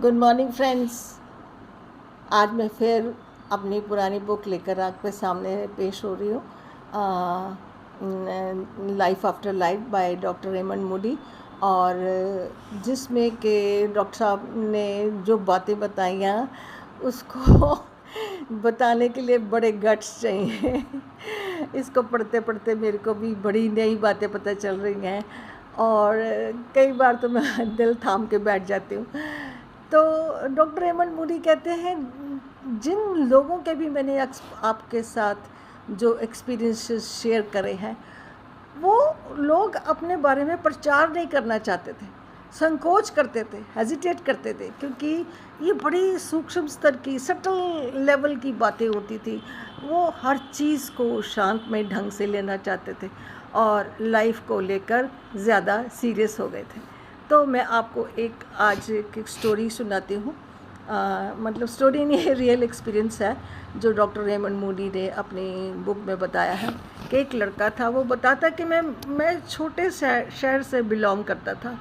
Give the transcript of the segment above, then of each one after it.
Good morning friends. आज मैं फिर अपनी पुरानी बुक लेकर आपके सामने पेश हो रही हूँ, life after life by doctor Raymond Moody. और जिसमें कि डॉक्टर साहब ने जो बातें बताई हैं उसको बताने के लिए बड़े गट्स चाहिए। इसको पढ़ते पढ़ते मेरे को भी बड़ी नई बातें पता चल रही हैं और कई बार तो मैं दिल थाम के बैठ जाती हूँ। तो डॉक्टर रेमंड मूडी कहते हैं, जिन लोगों के भी मैंने आपके साथ जो एक्सपीरियंसेस शेयर करे हैं, वो लोग अपने बारे में प्रचार नहीं करना चाहते थे, संकोच करते थे, हेजिटेट करते थे, क्योंकि ये बड़ी सूक्ष्म स्तर की सटल लेवल की बातें होती थी। वो हर चीज़ को शांतमय ढंग से लेना चाहते थे और लाइफ को लेकर ज़्यादा सीरियस हो गए थे। तो मैं आपको आज एक स्टोरी सुनाती हूँ। मतलब स्टोरी नहीं है, रियल एक्सपीरियंस है जो डॉक्टर रेमंड मूडी ने अपनी बुक में बताया है। कि एक लड़का था, वो बताता कि मैं छोटे शहर से बिलोंग करता था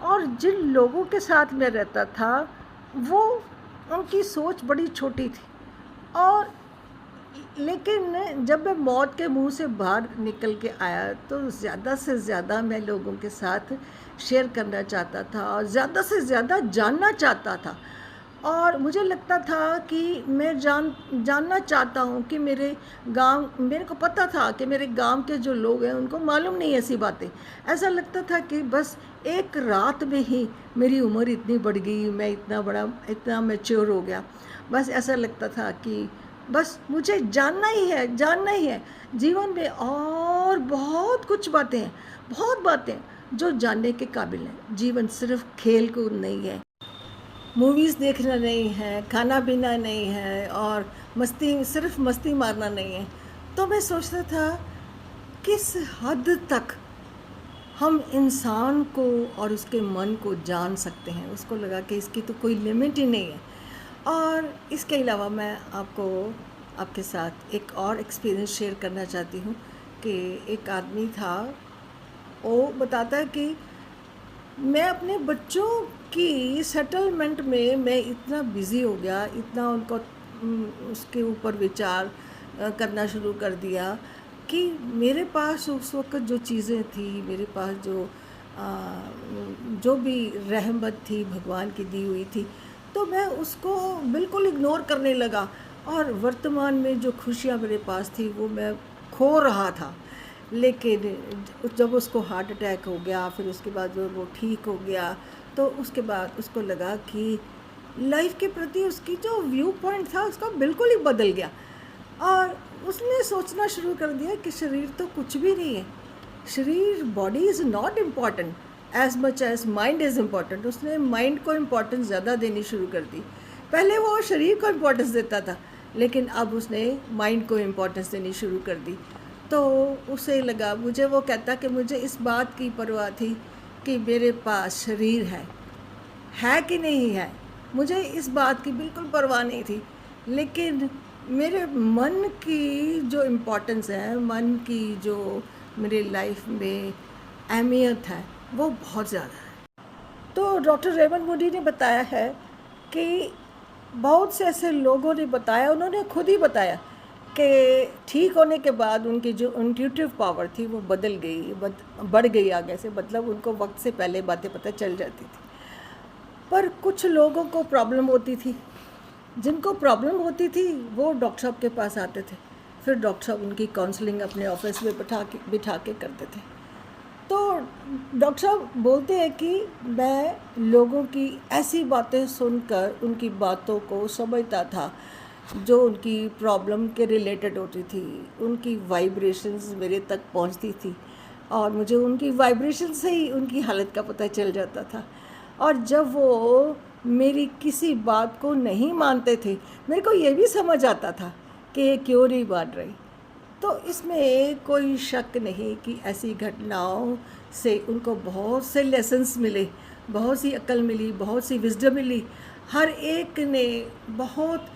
और जिन लोगों के साथ मैं रहता था वो उनकी सोच बड़ी छोटी थी। और लेकिन जब मैं मौत के मुंह से बाहर निकल के आया तो ज़्यादा से ज़्यादा मैं लोगों के साथ शेयर करना चाहता था और ज़्यादा से ज़्यादा जानना चाहता था। और मुझे लगता था कि मैं जानना चाहता हूँ कि मेरे को पता था कि मेरे गांव के जो लोग हैं उनको मालूम नहीं ऐसी बातें। ऐसा लगता था कि बस एक रात में ही मेरी उम्र इतनी बढ़ गई, मैं इतना मैच्योर हो गया। बस ऐसा लगता था कि बस मुझे जानना ही है जीवन में। और बहुत कुछ बातें हैं, बहुत बातें जो जानने के काबिल हैं। जीवन सिर्फ खेल कूद नहीं है, मूवीज़ देखना नहीं है, खाना पीना नहीं है और सिर्फ मस्ती मारना नहीं है। तो मैं सोचता था किस हद तक हम इंसान को और उसके मन को जान सकते हैं। उसको लगा कि इसकी तो कोई लिमिट ही नहीं है। और इसके अलावा मैं आपके साथ एक और एक्सपीरियंस शेयर करना चाहती हूँ कि एक आदमी था, वो बताता है कि मैं अपने बच्चों की सेटलमेंट में मैं इतना बिज़ी हो गया, इतना उनको उसके ऊपर विचार करना शुरू कर दिया कि मेरे पास उस वक्त जो चीज़ें थी, मेरे पास जो भी रहमत थी भगवान की दी हुई थी, तो मैं उसको बिल्कुल इग्नोर करने लगा। और वर्तमान में जो खुशियाँ मेरे पास थी वो मैं खो रहा था। लेकिन जब उसको हार्ट अटैक हो गया, फिर उसके बाद जो वो ठीक हो गया, तो उसके बाद उसको लगा कि लाइफ के प्रति उसकी जो व्यू पॉइंट था उसका बिल्कुल ही बदल गया। और उसने सोचना शुरू कर दिया कि शरीर तो कुछ भी नहीं है, शरीर, body is not important as much as mind is important. उसने माइंड को इम्पोर्टेंस ज़्यादा देनी शुरू कर दी। पहले वो शरीर को इम्पोर्टेंस देता था, लेकिन अब उसने माइंड को इम्पोर्टेंस देनी शुरू कर दी। तो उसे लगा, वो कहता कि मुझे इस बात की परवाह थी कि मेरे पास शरीर है कि नहीं है, मुझे इस बात की बिल्कुल परवाह नहीं थी। लेकिन मेरे मन की जो इम्पोर्टेंस है, मन की जो मेरे लाइफ में अहमियत है, वो बहुत ज़्यादा है। तो डॉक्टर रेमंड मूडी ने बताया है कि बहुत से ऐसे लोगों ने बताया, उन्होंने खुद ही बताया कि ठीक होने के बाद उनकी जो इंट्यूटिव पावर थी वो बढ़ गई आगे से। मतलब उनको वक्त से पहले बातें पता चल जाती थी। पर कुछ लोगों को प्रॉब्लम होती थी, जिनको प्रॉब्लम होती थी वो डॉक्टर साहब के पास आते थे। फिर डॉक्टर साहब उनकी काउंसलिंग अपने ऑफिस में बिठा के करते थे। तो डॉक्टर साहब बोलते हैं कि मैं लोगों की ऐसी बातें सुनकर उनकी बातों को समझता था जो उनकी प्रॉब्लम के रिलेटेड होती थी। उनकी वाइब्रेशंस मेरे तक पहुंचती थी और मुझे उनकी वाइब्रेशन से ही उनकी हालत का पता चल जाता था। और जब वो मेरी किसी बात को नहीं मानते थे, मेरे को ये भी समझ आता था कि ये क्यों नहीं मान रही। तो इसमें कोई शक नहीं कि ऐसी घटनाओं से उनको बहुत से लेसन्स मिले, बहुत सी अक्ल मिली, बहुत सी विजडम मिली। हर एक ने बहुत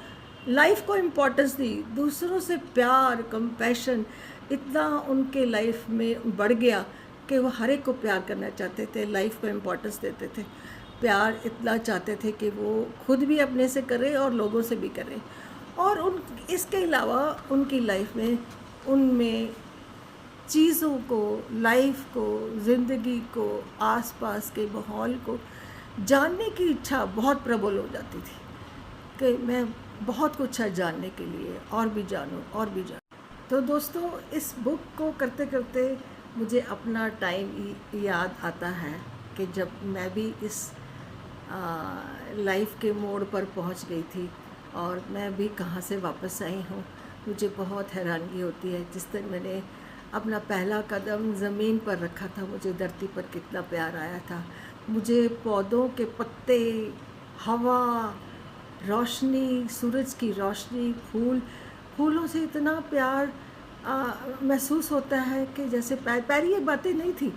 लाइफ को इम्पोर्टेंस दी। दूसरों से प्यार, कंपैशन इतना उनके लाइफ में बढ़ गया कि वो हर एक को प्यार करना चाहते थे, लाइफ को इम्पोर्टेंस देते थे। प्यार इतना चाहते थे कि वो खुद भी अपने से करें और लोगों से भी करें। और उन इसके अलावा उनकी लाइफ में उनमें चीज़ों को, लाइफ को, ज़िंदगी को, आसपास के माहौल को जानने की इच्छा बहुत प्रबल हो जाती थी कि मैं बहुत कुछ है जानने के लिए, और भी जानूँ और भी जानूँ। तो दोस्तों, इस बुक को करते करते मुझे अपना टाइम याद आता है कि जब मैं भी इस लाइफ के मोड़ पर पहुंच गई थी और मैं भी कहाँ से वापस आई हूँ। मुझे बहुत हैरानी होती है जिस दिन मैंने अपना पहला कदम ज़मीन पर रखा था, मुझे धरती पर कितना प्यार आया था। मुझे पौधों के पत्ते, हवा, रोशनी, सूरज की रोशनी, फूलों से इतना प्यार महसूस होता है कि जैसे पहले ये बातें नहीं थी।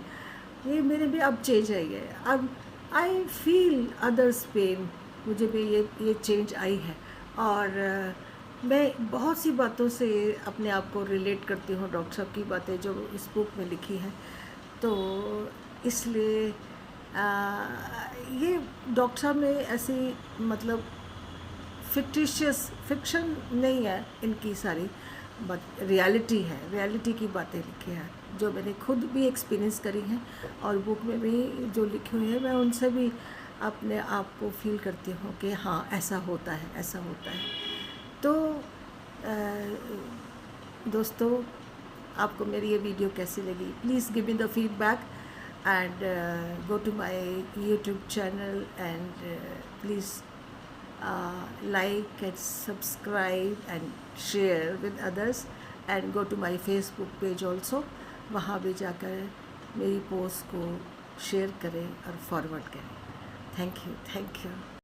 ये मेरे भी अब चेंज आई है। अब आई फील अदर्स पेन, मुझे भी ये चेंज आई है। और मैं बहुत सी बातों से अपने आप को रिलेट करती हूँ, डॉक्टर साहब की बातें जो इस बुक में लिखी हैं। तो इसलिए ये डॉक्टर साहब ने ऐसी मतलब फिक्शन नहीं है इनकी सारी, बट रियलिटी है, रियलिटी की बातें लिखी हैं जो मैंने खुद भी एक्सपीरियंस करी हैं, और बुक में भी जो लिखी हुई है मैं उनसे भी अपने आप को फील करती हूँ कि हाँ ऐसा होता है, ऐसा होता है। तो दोस्तों, आपको मेरी ये वीडियो कैसी लगी? Please give me the feedback and go to my YouTube channel and please like and subscribe and share with others and go to my Facebook page also। वहाँ भी जाकर मेरी पोस्ट को शेयर करें और फॉरवर्ड करें। Thank you.